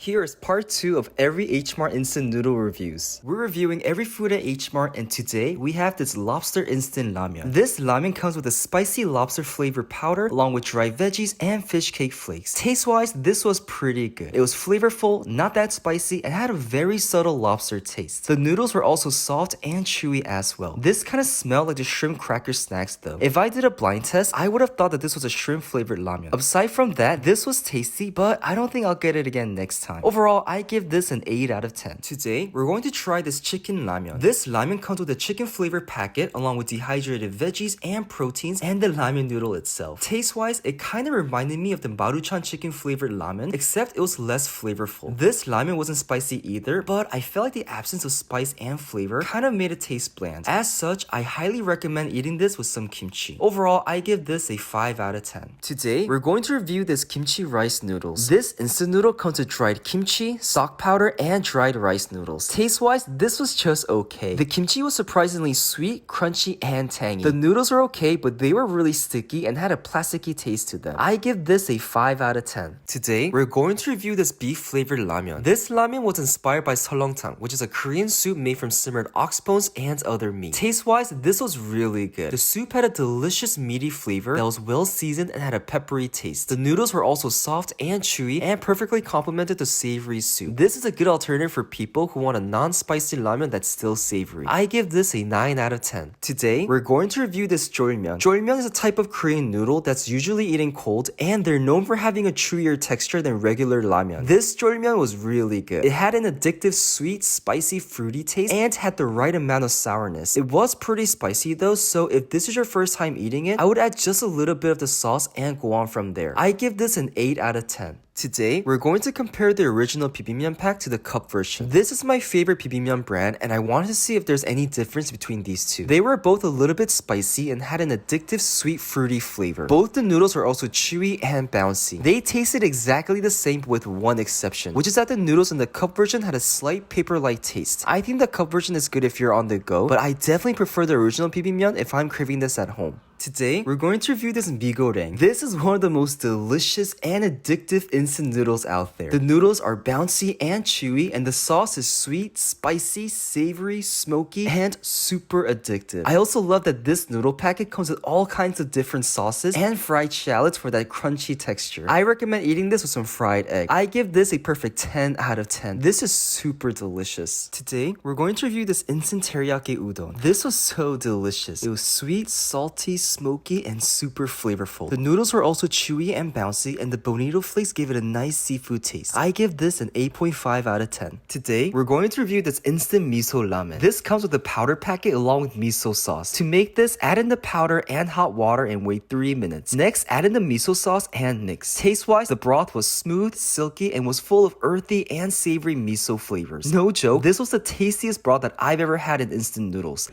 Here is part 2 of every H Mart instant noodle reviews. We're reviewing every food at H Mart, and today we have this Lobster instant Lamian. This Lamian comes with a spicy lobster flavor powder along with dried veggies and fish cake flakes. Taste wise, this was pretty good. It was flavorful, not that spicy, and had a very subtle lobster taste. The noodles were also soft and chewy as well. This kind of smelled like the shrimp cracker snacks though. If I did a blind test, I would have thought that this was a shrimp flavored Lamian. Aside from that, this was tasty, but I don't think I'll get it again next time. Overall, I give this an 8 out of 10. Today, we're going to try this chicken Lamian. This Lamian comes with a chicken flavor packet along with dehydrated veggies and proteins and the Lamian noodle itself. Taste-wise, it kind of reminded me of the Maruchan chicken flavored ramen, except it was less flavorful. This Lamian wasn't spicy either, but I felt like the absence of spice and flavor kind of made it taste bland. As such, I highly recommend eating this with some kimchi. Overall, I give this a 5 out of 10. Today, we're going to review this kimchi rice noodles. This instant noodle comes with dried kimchi, stock powder, and dried rice noodles. Taste-wise, this was just okay. The kimchi was surprisingly sweet, crunchy, and tangy. The noodles were okay, but they were really sticky and had a plasticky taste to them. I give this a 5 out of 10. Today, we're going to review this beef-flavored Lamian. This Lamian was inspired by seolleongtang, which is a Korean soup made from simmered ox bones and other meat. Taste-wise, this was really good. The soup had a delicious meaty flavor that was well-seasoned and had a peppery taste. The noodles were also soft and chewy and perfectly complemented the savory soup. This is a good alternative for people who want a non-spicy ramen that's still savory. I give this a 9 out of 10. Today, we're going to review this jjolmyeon. Jjolmyeon is a type of Korean noodle that's usually eaten cold, and they're known for having a chewier texture than regular ramen. This jjolmyeon was really good. It had an addictive, sweet, spicy, fruity taste and had the right amount of sourness. It was pretty spicy though, so if this is your first time eating it, I would add just a little bit of the sauce and go on from there. I give this an 8 out of 10. Today, we're going to compare the original bibimbap pack to the cup version. This is my favorite bibimbap brand, and I wanted to see if there's any difference between these two. They were both a little bit spicy and had an addictive sweet fruity flavor. Both the noodles were also chewy and bouncy. They tasted exactly the same with one exception, which is that the noodles in the cup version had a slight paper-like taste. I think the cup version is good if you're on the go, but I definitely prefer the original bibimbap if I'm craving this at home. Today, we're going to review this vigor. This is one of the most delicious and addictive instant noodles out there. The noodles are bouncy and chewy, and the sauce is sweet, spicy, savory, smoky, and super addictive. I also love that this noodle packet comes with all kinds of different sauces and fried shallots for that crunchy texture. I recommend eating this with some fried egg. I give this a perfect 10 out of 10. This is super delicious. Today, we're going to review this instant teriyaki udon. This was so delicious. It was sweet, salty, smoky, and super flavorful. The noodles were also chewy and bouncy, and the bonito flakes gave it a nice seafood taste. I give this an 8.5 out of 10. Today, we're going to review this instant miso ramen. This comes with a powder packet along with miso sauce. To make this, add in the powder and hot water and wait 3 minutes. Next, add in the miso sauce and mix. Taste-wise, the broth was smooth, silky, and was full of earthy and savory miso flavors. No joke, this was the tastiest broth that I've ever had in instant noodles.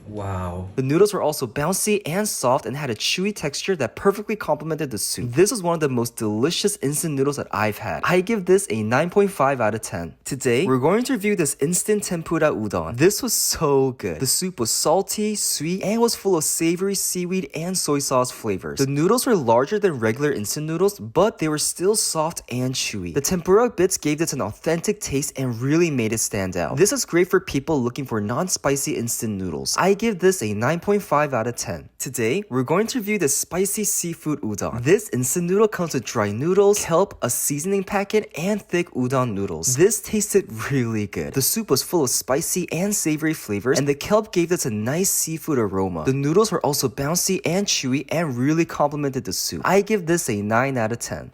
Wow. The noodles were also bouncy and soft and had a chewy texture that perfectly complemented the soup. This was one of the most delicious instant noodles that I've had. I give this a 9.5 out of 10. Today, we're going to review this instant tempura udon. This was so good. The soup was salty, sweet, and was full of savory seaweed and soy sauce flavors. The noodles were larger than regular instant noodles, but they were still soft and chewy. The tempura bits gave this an authentic taste and really made it stand out. This is great for people looking for non-spicy instant noodles. I give this a 9.5 out of 10. Today, we're going to review the spicy seafood udon. This instant noodle comes with dry noodles, kelp, a seasoning packet, and thick udon noodles. This tasted really good. The soup was full of spicy and savory flavors, and the kelp gave this a nice seafood aroma. The noodles were also bouncy and chewy and really complemented the soup. I give this a 9 out of 10.